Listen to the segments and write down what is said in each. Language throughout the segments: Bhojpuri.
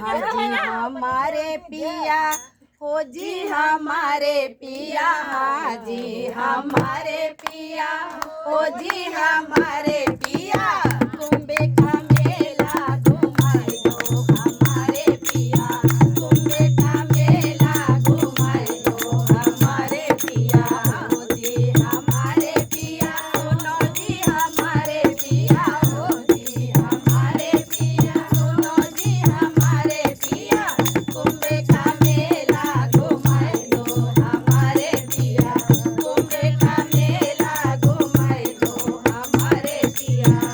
हाँ जी हमारे पिया, हो जी हमारे पिया, हाँ जी हमारे पिया, हो जी हमारे पिया, कुंभे का मेला घुमाए दो हमारे पिया, कुंभे का मेला घुमाए दो हमारे पिया, हो जी हमारे पिया, सुनो जी हमारे पिया, हो जी हमारे पिया, सुनो जी हमारे पिया, कुंभे का मेला घुमाए दो हमारे पिया, कुंभे का मेला घुमाए दो हमारे पिया।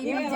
इन